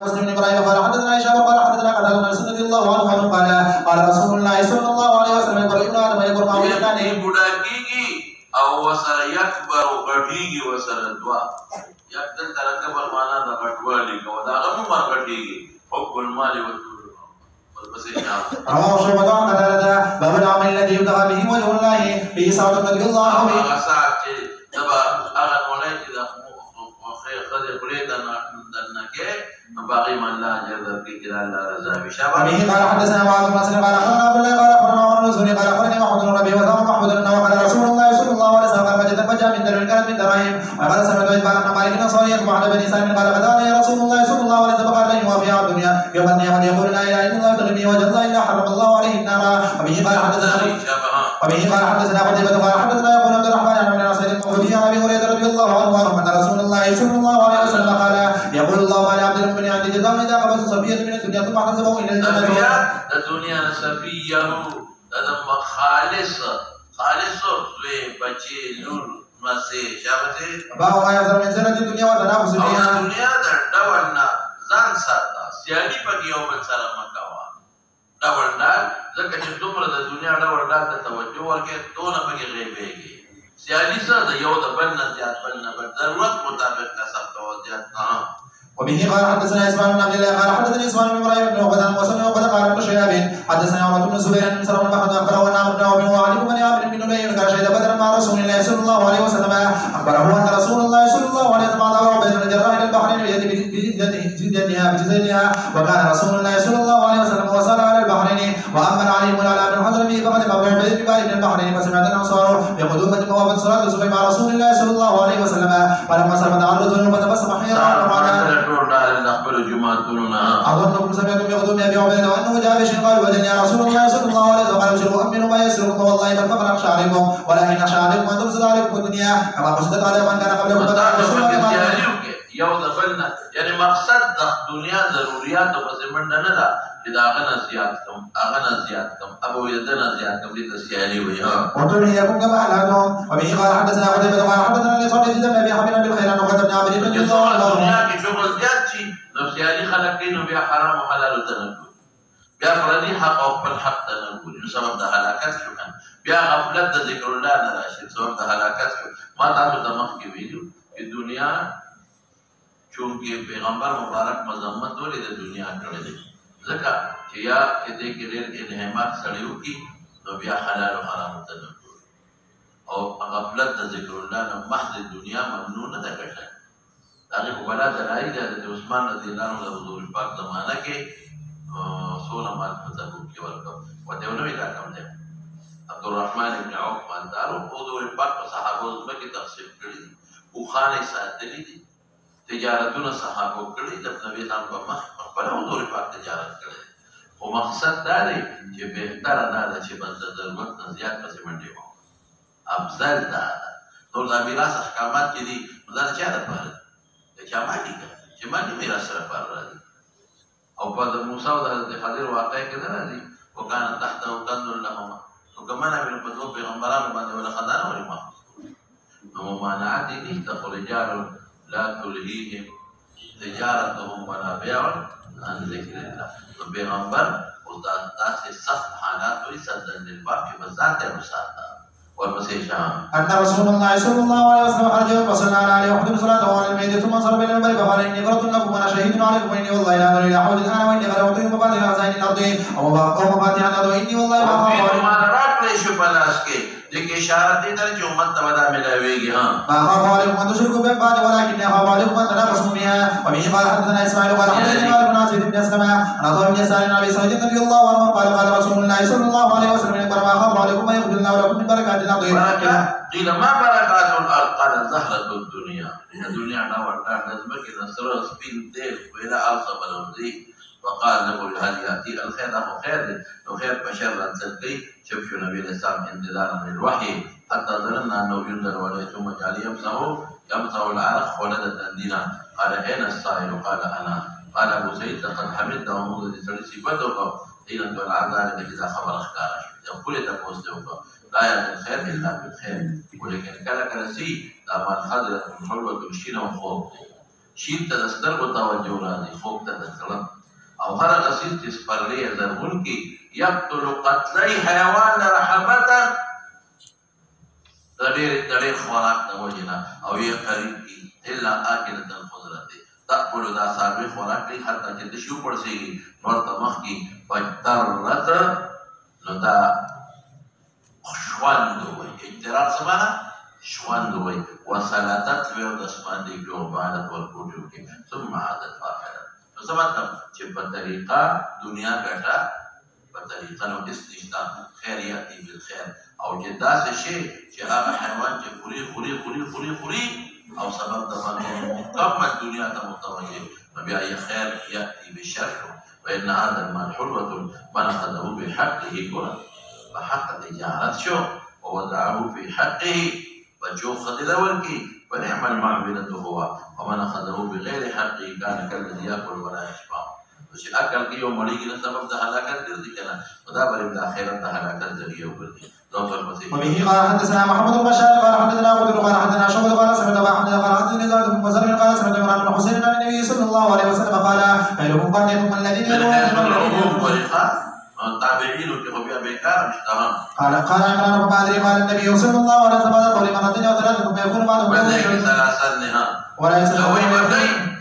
مسلم بن ابراهيم قال حدثنا عائشة وقال حدثنا قتادة عن رضي الله عنه قال قال رسول الله صلى الله عليه وسلم يقول ابن آدم يقول ما ولدني بډاکیږي او وسره یکبر او غټیږي وسره دوا یک دل ترکه پر معنا د غټوالي کو دا غو مرغټیږي حب المال رواه شعبة عن قتادة باب العمل الذي يبتغى به وجه الله به سعد رضي الله عنه باقي من لا جذب في كلام لا رضا بشابه قال حدثنا معاذ بن مسلم قال اخبرنا عبد الله قال اخبرنا عمر بن زهري قال اخبرني محمد بن ربيع وزعم محمود انه قال رسول الله صلى الله عليه وسلم قال فجد فجاء من درب كانت من دراهم وقال سمعت اتبان بن مالك الانصاري يسمع عن بني سالم قال غدانا يا رسول الله صلى الله عليه وسلم قال لن يوافيها الدنيا يوم القيامه يقول لا اله الا الله تغني وجه الله الا حرم الله عليه النار وبه قال حدثنا قتيبة قال حدثنا يقول عبد الرحمن عن ابن ناصر وفي عن ابي هريره رضي الله عنه ان رسول الله صلى الله عليه وسلم قال يقول الله على عبد المؤمن عند جزاء اذا قبض صفيه من الدنيا ثم حسبه الى الجنه الدنيا صفيه هذا خالص بچي لور مسه شابه باو ما يزر من زنه الدنيا وتنافس فيها الدنيا دورنا ځان ساته سیالي پکې یو بل سره مکوا دورنا ځکه چې دومره د دنیا دورنا ته توجه ورکړي دونه پکې غیبېږي سیالي سره د یو د بل نه زیات بل نه بل ضرورت مطابق کسب کوو زیات نه. وبه قال حدثنا اسماعيل بن عبد الله قال حدثني اسماعيل بن ابراهيم بن عبد وسمع عبد قال ابن شهاب حدثنا عمر بن الزبير بن سلمة بن محمد اخبره ان عمرو بن عوف وعلي بن عامر بن نبي قال شهد بدرا مع رسول الله صلى الله عليه وسلم اخبره ان رسول الله صلى الله عليه وسلم قال بين الجراح الى البحرين بجزيتها وكان رسول الله صلى الله عليه وسلم وصل على البحرين واما علي بن على بن حضرمي فقد قبل بين البحرين فسمعت الانصار بقدومه ووفد صلاه الصبح مع رسول الله صلى الله عليه وسلم فلما صرفت عن الذنوب فتبسم حيرا وقال أظنكم سمعتم بقدوم أبي عبيدة وأنه جاء بشيء قال وجدني يا رسول الله صلى الله عليه وسلم قال ابشروا أمنوا ما يسركم والله بل فقر أخشى عليكم ولكن أخشى عليكم أن تفسد عليكم الدنيا كما فسدت على من كان قبلكم یو د بل نه یعنی مقصد د دنیا ضرورت او زمنده نه ده چې دا غنه زیات کم ابو یدنا زیات کم دي تسیالي وي ها وتري يكون كما حالاتهم وبه قال حدثنا قتيبة قال حدثنا لصالح بن ابي حبيب بالخير انه قد ابن عامر بن الله دنیا کې شغل زیات شي نفسيالي خلق کینو بیا حرام او حلال تنقل بیا فردي حق او خپل حق تنقل سبب د هلاکت شو کنه بیا غفلت د ذکر الله نه راشي سبب د هلاکت شو ما تاسو د مخ کې ویلو چې دنیا چونکه پیغمبر مبارک مذمت ولې د دنیا کړې ده ځکه چې یا دې کې ډېر انعامات سړیو کې نو بیا حلال او حرام ته نه او غفلت د ذکر الله نه محض دنیا ممنوع نه ده کړه هغه په بلا دلایل د عثمان رضی الله عنه د حضور پاک زمانہ کې سونا مال په تبوک کې ورکړ او ته نو دا کوم ده عبدالرحمن ابن عوف باندې او حضور پاک په صحابه کې تفصیل کړی او خانه ساتلی دي تجارتونه صحابه کړی د نبی نام په مخ خپل حضور پاک تجارت کړی او مقصد دا دی چې بهتره دا ده چې بنده ضرورت نه زیات پسې منډې وکړي افضل دا ده نور د میراث احکامات چې دي دا چا دپاره د چا مالي چې مالي میراث سره پاره راځي او په د موسی او د حضرت خضر واقع کې نه راځي وکانه تحته کنز لهما نو که منع په دوه پیغمبرانو باندې ولا خدانه ولې محفوظ نو ممانعات دي نشته خو رجال لا تلهيهم تجارتهم ولا بيع عن ذكر الله پیغمبر او داسې سخت حالات وي صدن الباب کې بذات مساعده ورپسې شام ان رسول الله صلى الله عليه وسلم خرج فصلى عليه وحده صلاه على الميت ثم صلى بين المنبر فقال اني فرط لكم وانا شهيد عليكم اني والله لا امر الى حوض انا واني غلبت مفاتيح خزائن الارض او مفاتيح الارض اني والله ما شو بلاش کې لیکن اشاره دې تر چې امت ته ودا ملاويږي ها ما عليكم ان تشركوا بالله ولكن عليكم ان تنافسوا بها وبه قال حدثنا اسماعيل قال حدثنا ابن ناصر بن اسلم عن عطاء بن يسار عن ابي سعيد رضي الله عنه قال قال رسول الله صلى الله عليه وسلم ما خاف عليكم ما يغفر الله لكم من بركات الارض قيل ما بركات الارض قال زهرة الدنيا الدنيا نور لازمك نصر سبين ديل والى ارض بلوزي وقال له هل ياتي الخير اخو خير لو خير بشر تلقي شوف شو نبي الاسلام انتظارا للوحي حتى ظننا انه ينزل عليه ثم جعل يمسح العرق ولدت اندينا قال اين السائل قال انا قال ابو سعيد لقد حمدته منذ صفته حين العذاب اذا خبر اخكار يقول تقوسته لا ياتي الخير الا بالخير ولكن كان كرسي لما الخضر من حلوه الشين وفوق شین ته د سترګو توجه راځي، خوب ته د زړه. او هر هغه څیز چې سپرلی یې زرغونکي یقتل قتلی حیوان لره حبته د ډېر خوراک د وجې نه او یې قریب کي الا آکلة الخضرة تأکلو دا څاروي خوراک کوي حتی چې د شي وپړسېږي نو ورته مخکې فاجترت نو دا شوند وایي. اجترار څه معنی؟ شوند وایي. وسلطت وی او دس باندې کړي او عادت ورکوټو کې ثم عادت آخرت. نو څه مطلب چې په طریقه دنیا ګټه په طریقه نو استشتا خیر یاتي بالخیر. او چې داسې شی چې هغه حیوان چې خوري او سبب د باندې مکمل دنیا ته متوجه نو بیا یې خیر یاتي بشر. وان هذا المال حلوة من اخذه بحقه ګوره په حق تجارت شو ووضعه في حقه وجو خدله ورکي ونعم المعبدة هو ومن اخذه بغير حقه كان كالذي ياكل ولا يشبع. چې اکل کې یو مړیږي نو سبب د هلاکت ګرځي کنه دا به د آخرت د هلاکت ذریعہ وګرځي. وبه قال حدثنا محمد بن بشار قال حدثنا ابو قال حدثنا شعبة قال سمعت ابا حمد قال حدثني زيد بن مسلم قال سمعت عمران بن حسين عن النبي صلى الله عليه وسلم قال خيركم قرنكم الذين تابعين وكبيا بكار مشتهم. قال عمران بن بدر قال النبي صلى الله عليه وسلم قال مرتين او ثلاثه فيكون بعض ولا يسلم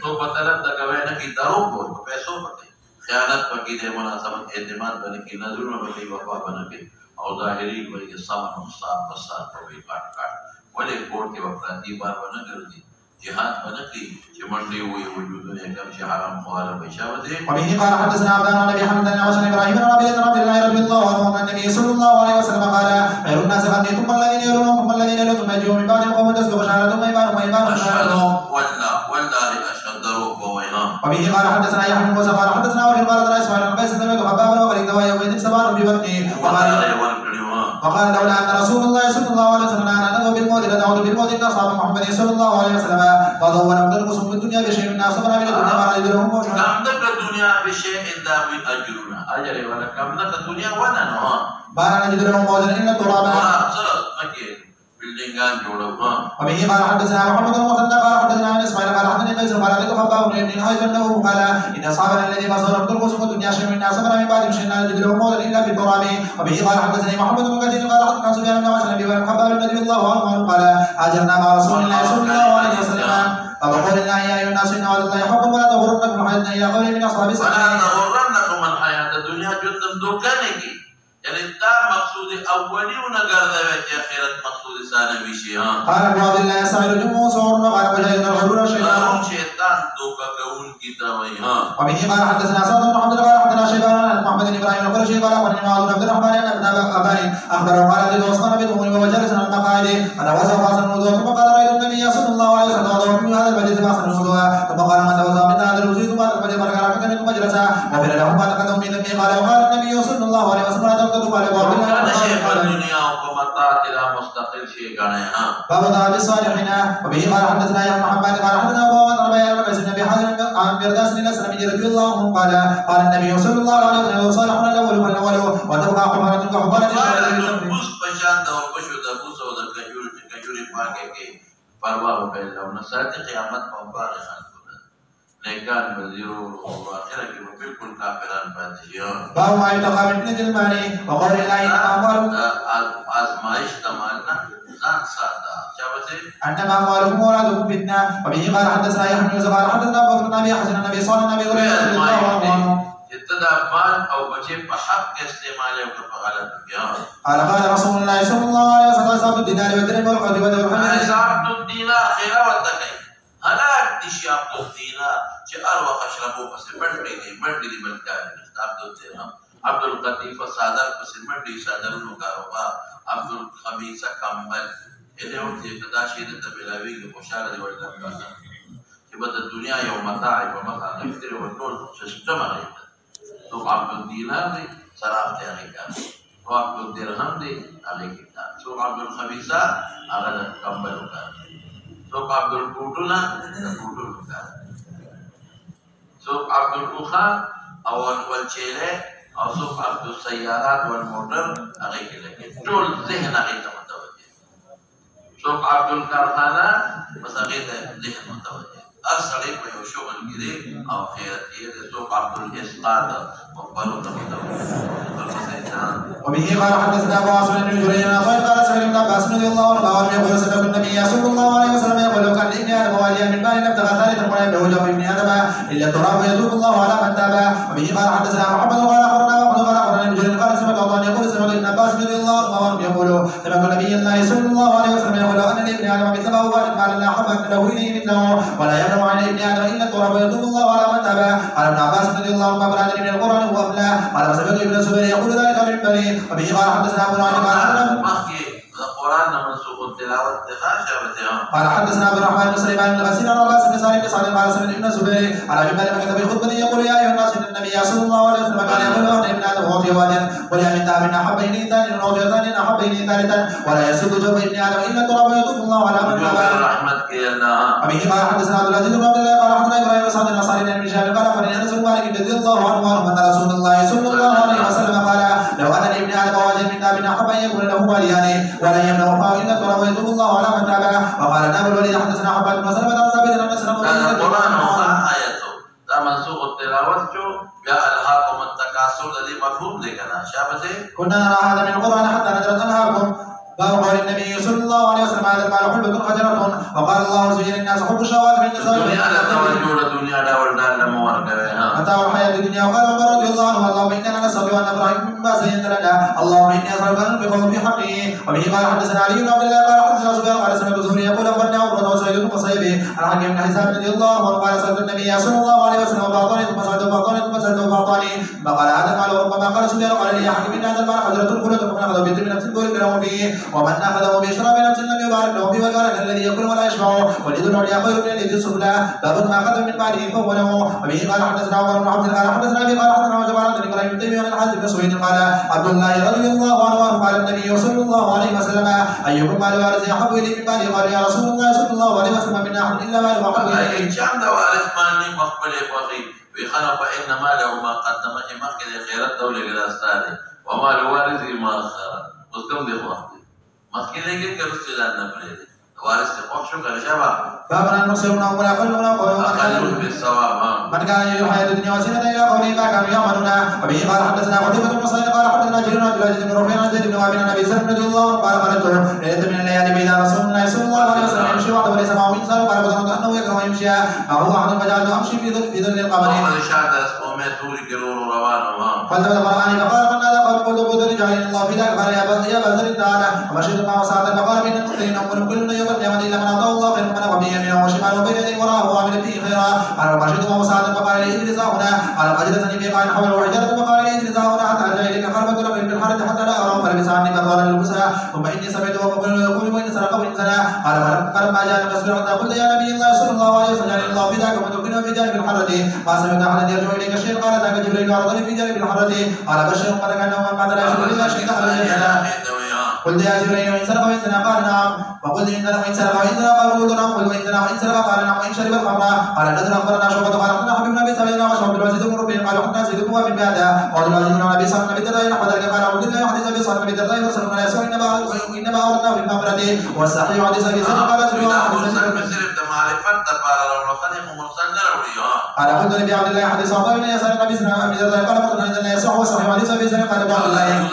تو بطلب د کوي کی دروغ وو پیسو پته خیانت پکې د مناسبت اعتماد باندې کې نظرونه باندې وفا باندې او ظاهري وایي سامان مصاب بسات په کاټ ولې کوټ کې وفادي بار باندې ګرځي جهاد باندې کې چې منډي وي وجودونه کوم چې حرام خواله بشاوته. وبه قال حدثنا عبد الله بن حمد بن عاصم ابراهيم بن ابي عبد الله رضي الله عنه عن النبي صلى الله عليه وسلم قال خير الناس قرنكم الذين يلونهم الذين يلونهم يجوا من بعد قوم تسبق شهادتهم ايمان والله اشهد وبوينا. وبه قال حدثنا يحيى بن موسى قال حدثنا وفي قال اسماعيل بن قيس سمعت خبابا وقال دواء يومئذ سبان بوقته وقال لولا ان رسول الله صلى الله عليه وسلم نهى بالموت لدعوت بالموت ان اصحاب محمد صلى الله عليه وسلم قالوا ولم تنقصوا من الدنيا بشيء الناس صبر من الدنيا ما اجرهم كم دك الدنيا بشيء داوي اجرنا اجر ولا كم دك الدنيا ولا نو بارا نجدهم موجن ان ترابا بلدنگان جوړو. وبه قال حدثنا محمد بن مسلم قال حدثنا اسماعيل قال حدثنا قيس قال حدثنا خباب بن حيث انه قال ان اصحابنا الذي بصرهم ترقصوا الدنيا شيء من الناس صبر من بعد مشينا نجدهم موجن الا في التراب. وبه قال حدثني محمد بن كثير قال حدثنا سفيان بن عاصم بن خباب رضي الله عنه قال هاجرنا مع رسول الله صلى الله عليه وسلم فقال الله يا ايها الناس ان وعد الله حق ولا تغرنكم الحياه الى قول من اصحاب ولا تغرنكم الحياه الدنيا جندم دوکانه کی یعنی دا مقصود اولیونه ګرځوي چې آخرت مقصود ثانوي شي. قال ابو عبد الله سائر جموع صور قال بجاء الغرور شيطان دوکا کوون کی دا وایي. وبه قال حدثنا صاحب بن محمد قال حدثنا شيبان عن محمد بن ابراهيم القرشي قال اخبرني معاذ بن عبد الرحمن ان ابن ابي اخبره قال ابن عثمان بن عمر وجلس على المقاعد فتوضا فاصل الوضوء ثم قال رايت النبي صلى الله عليه وسلم وضوء من هذا المجلس فاصل الوضوء ثم قال من توضا من هذا الوضوء ثم المجلس فرجع من المجلس وبين له ما تقدم من ذنبه قال وقال النبي صلى الله عليه وسلم لا تقدم قال الدنيا وقمطات الى مستقل شيء غنى. باب ذهب الصالحين. وبه قال حدثنا يا محمد قال حدثنا ابو بكر بن ابي حازم عن مرداس بن اسلم رضي الله عنه قال قال النبي صلى الله عليه وسلم صالحون الاول فالاول وتبقى حمرة كحمرة بوس پشان دا پشو دا بوس او دا کجوري پاکه کې پروا په لونه ساتي قیامت په بار خان نیکان بزیرو او اخره کې بالکل کافران پاتې شي. باب ما يتقى من المال وقول الله تعالى آزمائش تمالنا ځان ساته چاوته انما اموالكم واولادكم فتنه. وبه قال حدثنا يحيى بن زبار حدثنا ابو بكر بن ابي حسن النبي صلى الله عليه وسلم ابتدا مال او بچي په حق استعمال او په غلط بیا. قال رسول الله صلى الله عليه وسلم صاحب الدينار والدرهم والقدر والحمد صاحب الدينار خيره وتکي هلاك دي شاب الدينار چې اروا خشربو پس منډي بلکار کتاب دوته عبد القطيف صادر پس منډي صادرونو کاروبار عبد الخبيث کمبل اله او چې تدا شي د بلاوي خوشاله دی ورته چې بد دنیا یو متاع په مخه نفتري او ټول سیستم راځي. تو عبد الدينار دی صراف ته هغه کار او عبد الدرهم دی هغه کار سو عبد الخبيث هغه کمبل کار سو عبد القوتنا قوتو کار سو عبد الخا او والچيله او سو عبد السيارات والموتر هغه کې لګي ټول ذهن هغه ته متوجه سو عبد الكارخانه بس هغه ته ذهن متوجه أرسل ويشغل كده أو خيرتي سوق عبد الإسقاط وقالوا وبه قال حدثنا أبو عاصم بن جرير قال سمعت ابن عباس رضي الله عنه يقول سمعت النبي صلى الله عليه وسلم يقول لو كان لابن آدم واليا من مال لابتغى ثالثا ولا يبلغ وجه ابن آدم إلا التراب يتوب الله على من تاب. وبه قال حدثنا محمد قال أخبرنا محمد قال أخبرنا ابن جرير قال سمعت الله يقول سمعت ابن عباس رضي الله عنه يقول سمعت النبي الله صلى الله عليه وسلم يقول لو أن لابن آدم مثله وارد مال لا حب له إليه مثله ولا يبلغ عن ابن آدم إلا التراب يتوب الله على من تاب. قال ابن عباس رضي الله عنه قال من القرآن هو أبلى قال وسمعت ابن الزبير يقول ذلك من بني. وبه قال حدثنا أبو نعيم القرآن منسوخ التلاوة قال حدثنا عبد الرحمن بن سليمان بن غسيل عن عباس بن سعيد بن سعد قال سمعت ابن الزبير على جبل مكة في الخطبة يقول يا أيها الناس إن النبي صلى الله عليه وسلم كان يقول أن ابن آدم أعطي واديا وليا من ذهب أحب إليه ثانيا أعطي ثانيا أحب إليه ثالثا ولا يسد جوف ابن آدم إلا التراب يتوب الله على من تاب. وبه قال حدثنا عبد العزيز بن عبد الله قال حدثنا إبراهيم بن سعد الأنصاري بن هشام قال أخبرني أنس بن مالك رضي الله عنه أن رسول الله صلى الله عليه وسلم قال لو أن لابن آدم واديا من ذهب أحب أن يكون له واليان ولا يمنعه إلا التراب يتوب الله على من تاب. وقال نابل الوليد حدثنا حبان بن سلمة عن ثابت عن نسر القرآن آيته ده منسوخ التلاوة يا ألهاكم التكاثر الذي مفهوم لكنا شابته كنا نرى هذا من القرآن حتى نجرت أنهاركم. باب قول النبي صلى الله عليه وسلم هذا المال حلبة خجرة وقال الله زين الناس حب الشهوات من النساء الدنيا داول دار متاع الحياة الدنيا. وقال عمر رضي الله عنه اللهم إننا نسأل أن نبرأ مما زينت لنا اللهم إني أسألك أن تنفقه في حقه. وبه قال حدثنا علي بن عبد الله قال حدثنا زبير قال سمعت الزهري يقول أخبرني عمرو وسعيد بن مصيب عن حكيم بن حسان رضي الله عنه قال سألت النبي صلى الله عليه وسلم فأعطاني ثم سألته فأعطاني ثم سألته فأعطاني فقال هذا المال وربما قال زبير قال لي يا حكيم إن هذا المال حجرة كلة فمن أخذه بيت من نفس بورك له فيه ومن أخذه بشراب نفس لم يبارك له فيه وبارك الذي يأكل ولا يشبع واليد العليا خير من اليد السفلى باب ما أخذ من ماله فهو له. وبه قال حدثنا عمر بن عبد قال حدثنا أبي قال حدثنا جماعة بن إبراهيم بن تيمية عن حازم بن سويد قال عبد الله رضي الله عنه قال النبي صلى الله عليه وسلم أيكم مال وارث أحب إليه من ماله قال يا رسول الله صلى الله عليه وسلم من أحد إلا مال أحب إليه. إن شاء الله وارث مالي مقبل وخي ويخلق فإن ماله ما قدم مخكل خيرات دولة إلى أستاذه وما الوارث ما أخر مسلم ذي وقتي مخكل يجي كرسلان نبريد وارث تقوشوا كرشابا بابنا المسلمون ولا يقولون أقلون بالصواب من كان يريد الحياة الدنيا وزينة إلى قوله ما كانوا يعملون. وبه قال حدثنا قتيبة بن سعيد قال حدثنا جرير بن عبد العزيز بن رفيع عن زيد بن وهب عن أبي سلمة رضي الله عنه قال خرجت ليلة من الليالي بين رسول الله صلى الله عليه وسلم يمشي وحده وليس معه إنسان قال فظننت أنه يكره يمشي معه أحد فجعلت أمشي في ظل القمر فالتفت فرآني فقال من هذا قال قلت قلت رجال الله في ذلك قال يا بزر تعالى ومشيت معه ساعة فقال بين المقتلين أمر كل يوم القيامة إلا من أعطاه الله خير من وبه يمينه وشماله وبين يديه وراءه وعمل فيه خيرا. قال ومشيت معه ساعة فقال لي ادرس هنا قال فأجلسني بقاع حول وحجرة فقال لي ادرس هنا حتى أرجع إليك خلفك ربي بالحرة حتى لا أراه فلبس عني فقال للمساء ثم إني سمعته يقول وإن سرق وإن زنى قال فلما جاء المسجد حتى قلت يا نبي الله صلى الله عليه وسلم الله في ذاك وتركنا في جانب الحرة ما سمعت أحدا يرجع إليك شيء قال ذاك جبريل عرضني في جانب الحرة قال بشر قال كأنه من قال لا يشرك إلا شيء دخل الجنة. قلت يا جبريل وإن سرق وإن زنى قال نعم وقلت إن سرق وإن سرق وإن زنى قال قلت نعم قلت وإن زنى وإن سرق قال نعم وإن شرب الخمر قال نزل أخبرنا شعبة قال حدثنا حبيب بن أبي ثابت وشعبة بن العزيز بن ربيع قال حدثنا زيد بن وهب بهذا وعبد العزيز بن أبي صالح بن الدرداء نحو ذلك قال عبد الله حديث أبي صالح بن الدرداء وسلم على يسوع إنما أردنا في المغفرة والصحيح حديث أبي صالح قال قال قلت لأبي عبد الله حديث عطاء بن يسار النبي صلى الله عليه وسلم قال قلت أن يسوع وصحيح حديث أبي صالح قال بعض الله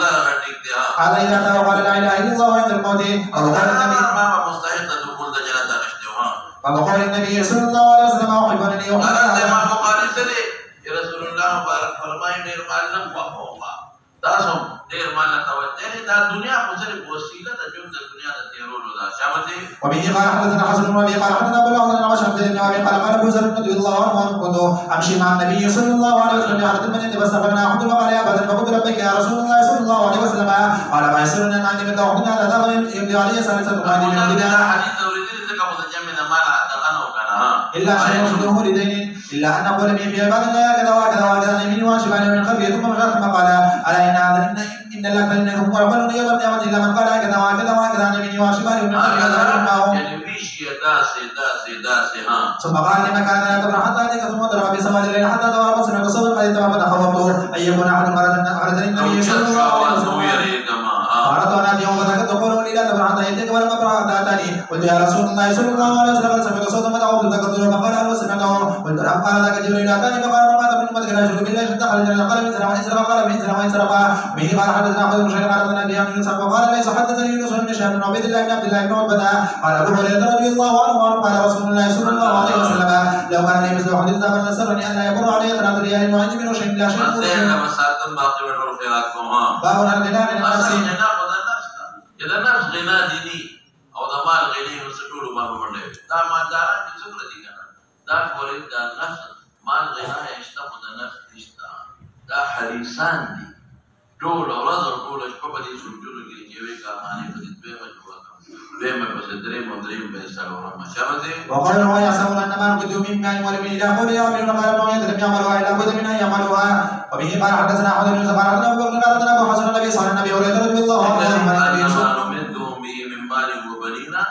قال إذا تاب قال لا إله إلا الله عند الموت أو قال النبي فقال النبي صلى الله عليه وسلم أحب أن يوحى رسول الله بارك فرمائے دیر مالنا وقوما تاسم دیر مالنا توجه دا دنیا خسر وسیلہ دا جو دنیا دا تیرول دا شامته. وبه قال حدثنا حسن بن ابي قال حدثنا ابو الحسن عن شمس بن ابي قال قال ابو ذر رضي الله عنه كنت امشي مع النبي صلى الله عليه وسلم على المدينه فاستقبلنا احد وقال يا بدر فقلت لبيك يا رسول الله صلى الله عليه وسلم قال ما يسرني ان عندي من توحيد هذا ذا يمضي علي ثالثه قال من حديث اوريدي ذكر متجمع ما انا وكان الا شيء مصدره لدين الا ان اقول به في عباد الله كذا وكذا وكذا يمين وشمال من خلفه ثم مشى ثم قال الا ان هذا ان الله فانهم قربون يوم القيامه الا من قال كذا وكذا وكذا يمين وشمال من خلفه يعني فيش داسي ها. ثم قال لما كان لا تبرح حتى ذلك ثم ضرب بسواد الليل حتى توارى بصر تصور قد تمام فتخوفت ان يكون احد مرض النبي صلى الله عليه وسلم. أردت أن أتي يوم ذاك تقول لي لا تبرح حتى يأتيك ولم أبرح حتى أتاني قلت يا رسول الله صلى الله عليه وسلم سمعت صوتا مدعو فذكرت له فقال هل سمعته قلت نعم قال ذاك جبريل اتاني فقال ما مات من امتك لا يشرك بالله دخل الجنه قال من سلم وان سلم قال من سلم وان سلم به قال حدثنا احمد بن شيخ قال حدثنا ابي عن يوسف وقال ليس حدثني يونس بن شهاب بن عبيد الله بن عبد الله بن عتبة قال ابو هريره رضي الله عنه قال رسول الله صلى الله عليه وسلم لو كان لي مثل حديث ذا نسرني ان لا يمر علي 3 ليال وعندي منه شيء لا شيء باب الغنى من النفس اذا نفس غنى ديني او د مال غنی وسټول باندې باندې دا مالداران چې څومره دي کنه دا فورید دا نفس مال غنا یشته خو د نفس نشته دا حریصان دي ټول ورځ ټول شپه په دې سوچونو کې چې وی کارخانه په دې په مجبور دیم په صدرې مدریم په سره مشابهه وقال هو يحسب ان ما كنت من كان ولم يقول يا من قال ما يدري يعملها الا بد من ان يعملها وبه قال حدثنا احمد بن زبير قال حدثنا ابو حسن النبي صلى الله عليه وسلم رضي الله عنه مال وبنينا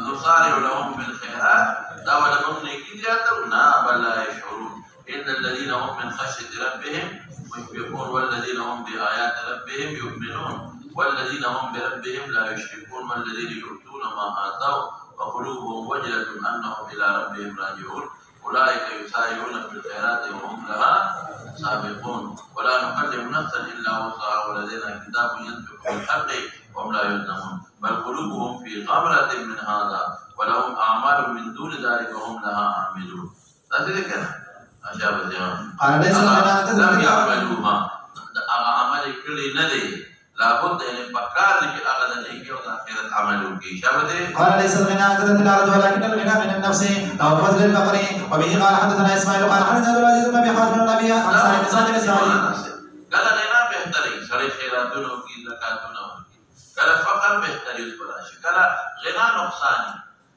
نصارع لهم بالخيرات دعوة لهم نكيدياتنا بل لا يشعرون إن الذين هم من خشية ربهم مشفقون والذين هم بآيات ربهم يؤمنون والذين هم بربهم لا يشركون والذين يؤتون ما آتوا وقلوبهم وجلة أنهم إلى ربهم راجعون أولئك يسارعون في الخيرات وهم لها سابقون ولا نكلم نفسا الا وسعها ولدينا كتاب ينطق بالحق وهم لا يظلمون بل قلوبهم في غمرة من هذا ولهم اعمال من دون ذلك وهم لها عاملون. ذلك قال ليس لم يعملوها عمل كل ندي لابد ان فكر في اغلى شيء واخره عملوا في شبده. قال ليس الغنى عن كثرة الارض ولكن الغنى من النفس او فضل الفقر. وبه قال حدثنا اسماعيل قال حدثنا عبد العزيز بن ابي حاتم النبي عن صاحب صادق اسماعيل قال غنى بهتري سري خيراتنا وفي زكاتنا قال فقر بهتري وسبلاش قال غنى نقصان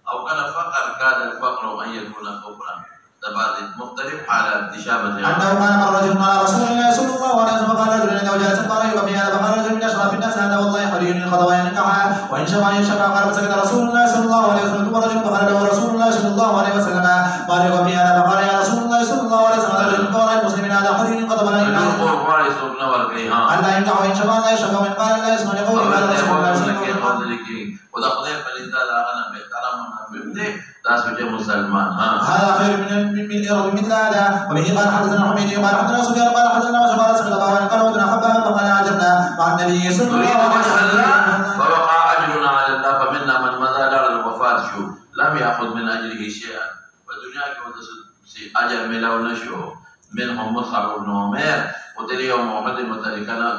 او قال فقر كاد الفقر ان يكون كفرا تبعد مختلف حالات تشابه. انه كان مر رجل مع رسول الله صلى الله عليه وسلم قال رجل انه جاء قال يبقى هذا فقال رجل من اشراف الناس هذا والله حري الخطوى ينكحها وان شفع يشفع قال فسكت رسول الله صلى الله عليه وسلم ثم رجل فقال له رسول الله صلى الله عليه وسلم قال يبقى هذا فقال يا رسول الله صلى الله عليه وسلم رجل قال المسلمين هذا حري الخطوى لا ينكحها الا ينكح وان شفع لا يشفع وان قال لا يسمع لقول قال رسول الله صلى الله عليه وسلم وده قضيه فلذا انا بيحترم من ناس مسلمان هذا خير من ارض مثل هذا. وبه قال حدثنا حميدي قال حدثنا سفيان قال حدثنا وشقال سقط قال قال ودنا حبا فقال اجرنا مع النبي صلى الله عليه وسلم فوقع اجرنا على الله فمنا من مضى دار الوفاه شو لم ياخذ من اجره شيئا والدنيا كما اجر ملو نشو منهم مصعب بن عمير قتل يوم محمد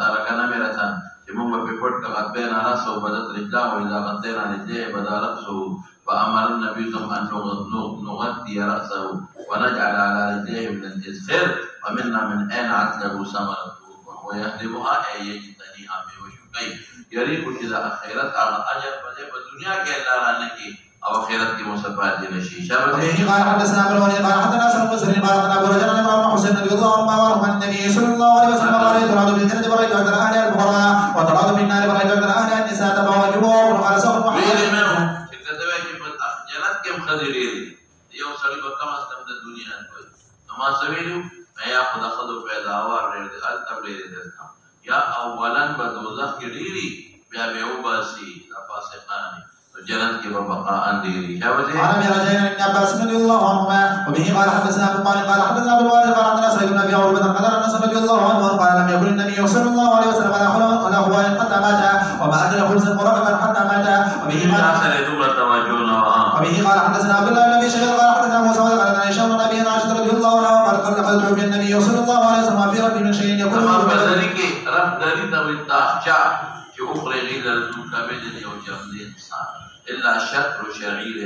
تركنا مرة جمعوا بفرق قد بين راسه وبدت رجلاه واذا غطينا رجليه بدا راسه فامر النبي صلى الله عليه وسلم ان نغطي راسه ونجعل على رجليه من الازخر ومنا من اين عتله ثمرته وهو يهدمها اي يجتنيها بوشقيه يريد اذا اخرت على اجر فجب الدنيا كلا رانكي او اخرت کی مصفات نشي شابه. قال حدثنا ابن وليد قال حدثنا سلم بن قال حدثنا ابو رجل عن حسين رضي الله عنه وعن النبي صلى الله عليه وسلم قال يتراد بالجنه ورايت اكثر اهل البخارى وتراد في النار ورايت اكثر اهل النساء تبوا وقال سوف محمد كم خذيري يوم سالي بكم استمد الدنيا وما سويلو يا خدا خذوا پیداوار رہے التبليغ دیتا یا اولا بدوزخ کیڑی بیا بیوباسی فاسقان جنت کی بقاء اندیری کیا وجہ عن ابي رجاء بن عباس رضي الله عنهما وبه قال حدثنا ابو مالك قال حدثنا ابو الوارث قال عن سعيد بن ابي عروبه قال انس رضي الله عنه قال لم يكن النبي صلى الله عليه وسلم على حلم ولا هو حتى مات وما ادري خلصا مرقبا حتى مات. وبه قال حدثنا عبد الله بن ابي شيبه قال حدثنا موسى قال حدثنا هشام بن ابي عائشه رضي الله عنها قال قال النبي صلى الله عليه وسلم في رب من شيء يقول بذلك رب داري توتاخشا اخرى غير المكابد او جمد انسان الا شطر شعير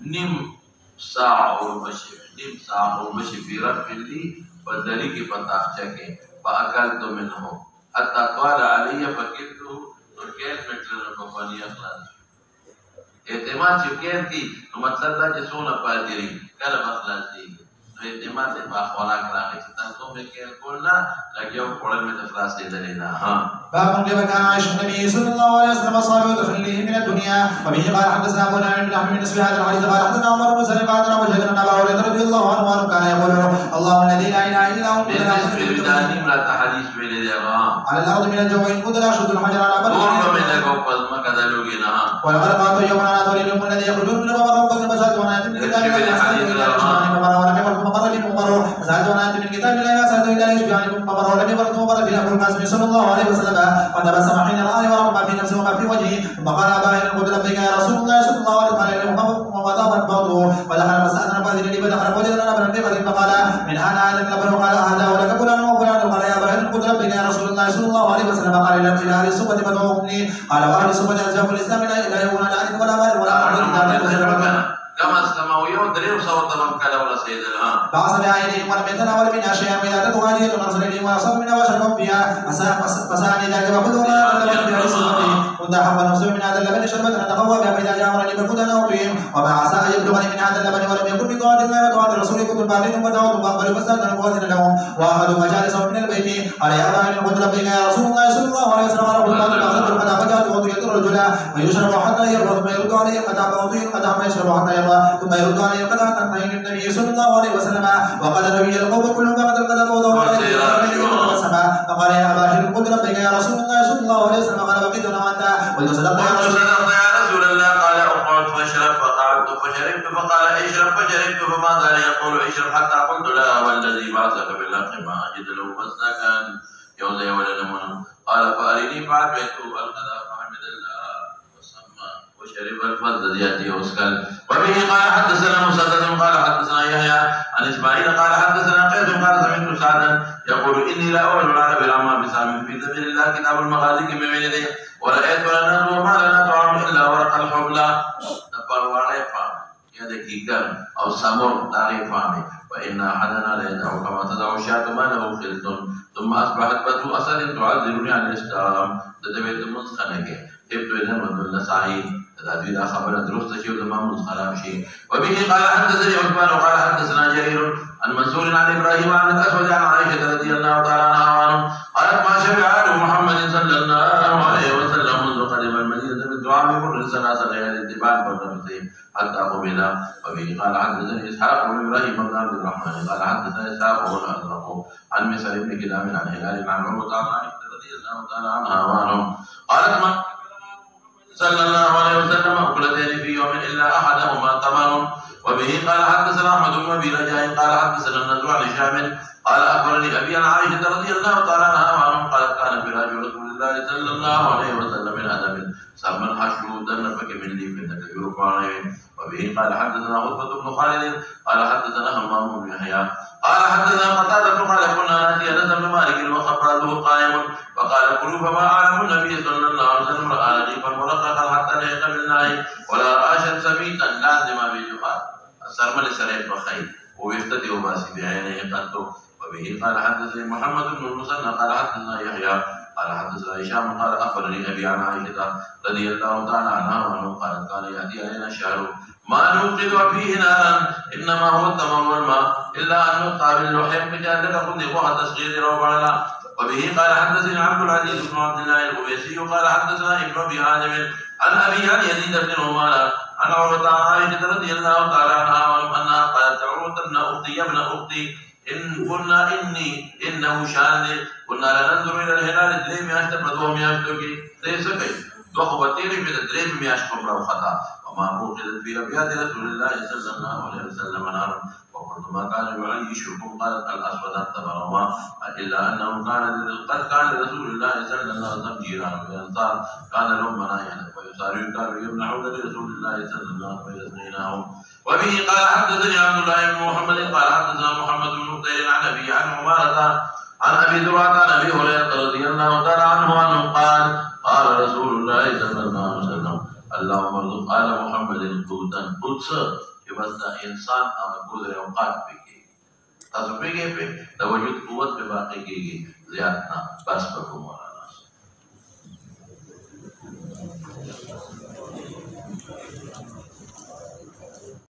نم ساعه المشي في رب لي بذلك فتاخشا के فاكلت منه حتى طال علي فكلته وكيل مثل البخاري اخلاص اعتماد چکین کی تو مطلب دا چې سونه پاتې کله اخلاص دي نو اعتماد په اخلاق راغی چې تاسو مې کې کولنا لګیو کولم مې اخلاص دې دلینا ها باب كيف كان عيش النبي صلى الله عليه وسلم صاحب تخليه من الدنيا. وبه قال حدثنا ابو نعيم بن احمد بن هذا الحديث قال حدثنا عمر بن سلمة قال وجدنا ابا هريره رضي الله عنه كان يقول الله الذي لا اله الا هو في البدايه امراه حديث بين اليغام على الأرض من الجو إن كنت لا أشد الحجر على بلد ولقد قالت يوم أنا أتولي اليوم الذي يخرجون من المبر وقد بشرت وأنا أتي من كتاب الله فسألت إلا يشبعني مبر ولم يبرد مبر لي مبر فسألت وأنا أتي من كتاب الله فسألت إلا يشبعني مبر ولم يبرد مبر في أبو القاسم صلى الله عليه وسلم فتبسم حين رآني ورغم ما في نفسي وما في وجهي ثم قال أبا هريرة قلت لبيك يا رسول الله صلى الله عليه وسلم وضربت بطنه فدخل فسألنا فأذن لي فدخل وجدنا نبرا بقدر فقال من أنا هذا النبر وقال هذا ولك فلان وفلان قال يا أبا هريرة قلت لبيك يا رسول الله صلى الله عليه وسلم قال إلى أهل الصفة فدعوهم قال وأهل الصفة أزجاج الإسلام لا يكون لا أنت ولا مال ولا أحد كما استمعوا يوم دريو صوت من كلام سيد الآن بعث بأيديهم ولم يتناول منها شيئا وإذا تدعو هذه النصر إليهم وأصاب منها وشربوا فيها فسألني ذلك فقلت ما لم بها رسولتي كنت أحب نفسي من هذا اللبن شربة أتقوى بها فإذا جاء أمرني فكنت أنا أعطيهم وما عسى أن يبلغني من هذا اللبن ولم يكن بطاعة الله وطاعة الرسول كنت بعدهم فدعوتهم فأقبلوا فاستأذنوا فأذن لهم وأخذوا مجالسهم من البيت قال يا أبا هريرة قلت لبيك يا رسول الله صلى الله عليه وسلم قال قلت فجاءت وأعطيت الرجل ويشرب حتى يرضى ثم يرد عليه قد أعطيه قد يشرب حتى يرضى ثم يرد عليه قد أعطيه النبي صلى الله عليه وسلم وقد نبي القوم كلهم فقد قد وضعوا عليه فقال يا أبا هريرة قلت لبيك يا رسول الله صلى الله عليه وسلم قال بقيت أنا وأنت قلت صدقت يا رسول الله قال أقعد فاشرب فقعدت فشربت فقال اشرب فشربت فما زال يقول اشرب حتى قلت لا والذي بعثك بالحق ما أجد له مسلكا يوزع ولا نمون قال فأرني فأعطيته القضاء فحمد الله وسمى وشرب الفضل يأتي وسكل وبه قال حدثنا مسدد قال حدثنا يحيى عن إسماعيل قال حدثنا قيس قال سمعت سعدا يقول إني لا أؤمن على بالعمى بسام في سبيل الله كتاب المغازي من بين يديه ورأيت ولنا وما لنا طعام إلا ورق الحبلى نفر وريفا يدك كم أو سمر تعرفاني وإن أحدنا لا يدعو كما تدعو الشاة ما له خلط ثم أصبحت بدو أسد تعذرني عن الإسلام تتبيت مسخنك جبت إذن ودل سعيد تدعي خبر درست شيء وما مسخنا شيء وبه قال حدثني عثمان وقال حدثنا جرير عن منصور عن إبراهيم عن الأسود عن عائشة رضي الله تعالى عنها قالت ما شبع آل محمد صلى الله عليه وسلم منذ قدم المدينة بالدعاء بمر ثلاث ليال اتباع فرنتين حتى قبل وبه قال حدثني إسحاق بن إبراهيم بن عبد الرحمن قال حدثنا إسحاق بن أزرق عن مسعر بن كلام عن هلال عن عروة عن عائشة رضي الله تعالى عنها وعنهم قالت ما صلى الله عليه وسلم أكلتين في يوم إلا أحدهما تمر وبه قال حدثنا أحمد بن أبي رجاء قال حدثنا النضر عن هشام قال أخبرني أبي عن عائشة رضي الله تعالى عنها وعنهم قالت كان فراش رسول الله صلى الله عليه وسلم من أدم سمى الحشر دنفك من لي فإنك يرفع عليه وبه قال حدثنا خطبة بن خالد قال حدثنا همام بن يحيى قال حدثنا قتادة قال كنا نأتي أنس بن مالك وخبراته قائم فقال كلوا فما أعلم النبي صلى الله عليه وسلم رأى رغيفا مرققا حتى لا يقبل الله ولا رأى شمسا ميتا لازم بجفاء السرمل سريع بخير ويفتدي باسي بعينه قد وبه قال حدثني محمد بن المثنى قال حدثنا يحيى قال حدثنا هشام قال أخبرني أبي عن عائشة رضي الله تعالى عنها وعنه قالت كان يأتي علينا الشهر ما نوقد فيه نارا إنما هو التمر والماء إلا أن نقطع باللحيم بجانب خذ وحد تصغير روبانا وبه قال حدثني عبد العزيز بن عبد الله القبيسي قال حدثنا ابن أبي عازم عن أبي عن يزيد بن رومان عن عروة عن عائشة رضي الله تعالى عنها أنها قالت عروة ابن أختي يا ابن أختي إنه شان كنا لا ننظر إلى الهلال دريم يشتم دوم يشتكي ليس كيف وخبتين في الدريم يشتم له خطأ وما أوقدت في أبيات رسول الله صلى الله عليه وسلم نارا وقلت ما كان يعيشكم قالت الأسود التبرما إلا أنه قد كان لرسول الله صلى الله عليه وسلم جيران بالأنصار كان لهم منايا ويسارعون كانوا يمنحون لرسول الله صلى الله عليه وسلم وبه قال حدثني عبد الله بن محمد قال حدثنا محمد بن مختار عن أبي عن عمارة عن أبي ذرعة عن أبي هريرة رضي الله تعالى عنه أنه قال رسول الله صلى الله عليه وسلم اللهم ارزق آل محمد قوتا قدس بمثل إنسان أو قدر أوقات بكي تصبحي पे तवज्जुद कुव्वत पे बातें की ज्यादा बस पर